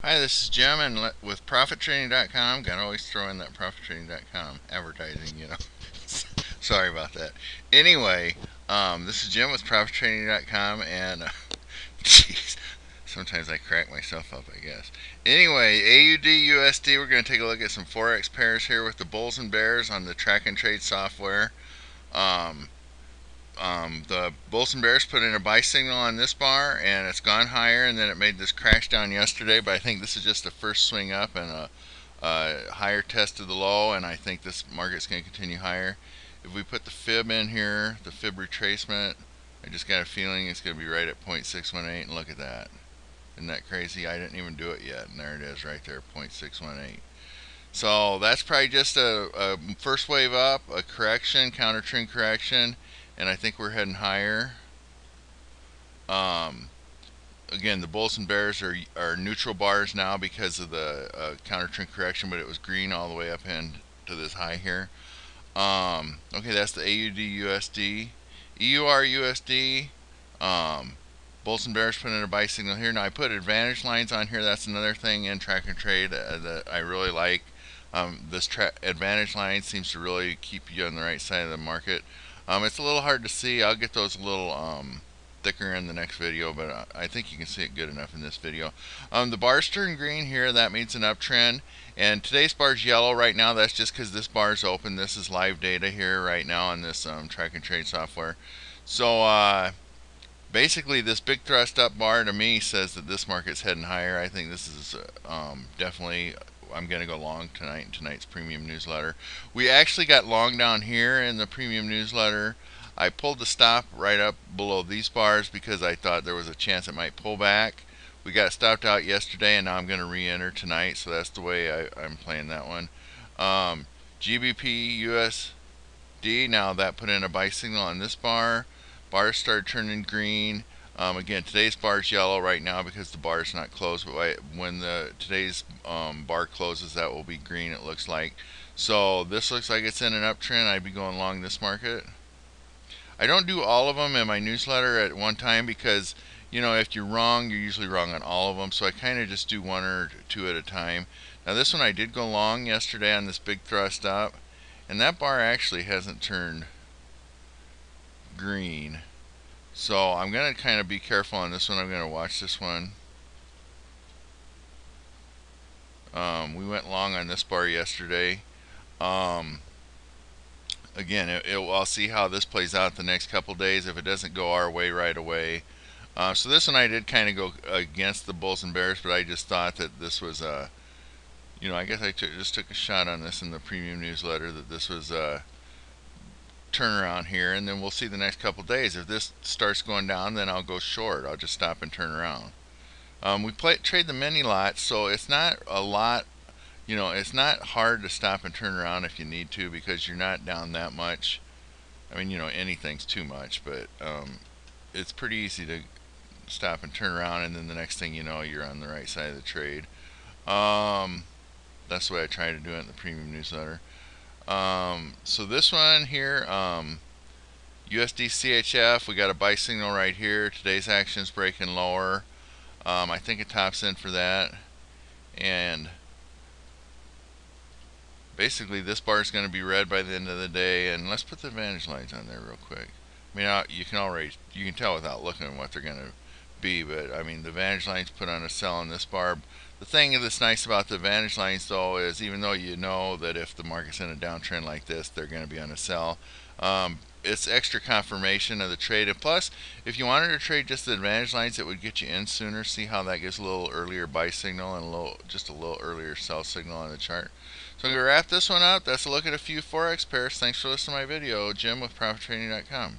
Hi, this is Jim, and with ProfitTrading.com, gotta always throw in that ProfitTrading.com advertising, Sorry about that. Anyway, this is Jim with ProfitTrading.com, and jeez, sometimes I crack myself up, I guess. Anyway, AUD USD, we're going to take a look at some Forex pairs here with the bulls and bears on the track and trade software. Um, the Bulls and Bears put in a buy signal on this bar, and it's gone higher, and then it made this crash down yesterday. But I think this is just the first swing up and a higher test of the low, and I think this market's going to continue higher. If we put the fib in here, the fib retracement, I just got a feeling it's going to be right at 0.618, and look at that. Isn't that crazy? I didn't even do it yet, and there it is right there, 0.618. So that's probably just a first wave up, a correction, counter trend correction, and I think we're heading higher. Um, Again, the bulls and bears are neutral bars now because of the counter trend correction, but it was green all the way up into this high here. Okay, that's the AUD USD. EUR USD. Bulls and bears put in a buy signal here. Now I put advantage lines on here. That's another thing in track and trade that I really like. This advantage line seems to really keep you on the right side of the market. It's a little hard to see. I'll get those a little thicker in the next video, but I think you can see it good enough in this video. The bars turn green here. That means an uptrend. And today's bar's yellow right now. That's just because this bar's open. This is live data here right now on this track and trade software. So basically, this big thrust up bar to me says that this market's heading higher. I think this is definitely, I'm going to go long tonight in tonight's premium newsletter. We actually got long down here in the premium newsletter. I pulled the stop right up below these bars because I thought there was a chance it might pull back. We got stopped out yesterday, and now I'm going to re-enter tonight, so that's the way I'm playing that one. GBP USD, now that put in a buy signal on this bar. Bars started turning green. Again, today's bar is yellow right now because the bar is not closed, but when today's bar closes, that will be green, it looks like. So this looks like it's in an uptrend. I'd be going long this market. I don't do all of them in my newsletter at one time because, if you're wrong, you're usually wrong on all of them. So I kind of just do one or two at a time. Now this one I did go long yesterday on this big thrust up, and that bar actually hasn't turned green. So I'm going to kind of be careful on this one. I'm going to watch this one. We went long on this bar yesterday. Again, I'll see how this plays out the next couple days if it doesn't go our way right away. So this one I did kind of go against the bulls and bears, but I just thought that this was I guess I just took a shot on this in the premium newsletter that this was a turnaround here, and then we'll see the next couple days. If this starts going down, then I'll go short. I'll just stop and turn around. We trade the mini lots, so it's not a lot. It's not hard to stop and turn around if you need to because you're not down that much. I mean, anything's too much, but it's pretty easy to stop and turn around, and then the next thing you know, you're on the right side of the trade. That's the way I try to do it in the premium newsletter. So this one here, USD CHF, we got a buy signal right here. Today's action's breaking lower. I think it tops in for that. And basically this bar is going to be red by the end of the day, and let's put the advantage lines on there real quick. I mean, you can tell without looking at what they're going to be, but I mean the advantage lines put on a sell on this bar. The thing that's nice about the advantage lines though is even though you know that if the market's in a downtrend like this, they're going to be on a sell, it's extra confirmation of the trade. And plus, if you wanted to trade just the advantage lines, it would get you in sooner. See how that gives a little earlier buy signal and just a little earlier sell signal on the chart. So I'm going to wrap this one up. That's a look at a few Forex pairs. Thanks for listening to my video. Jim with ProfitTrading.com.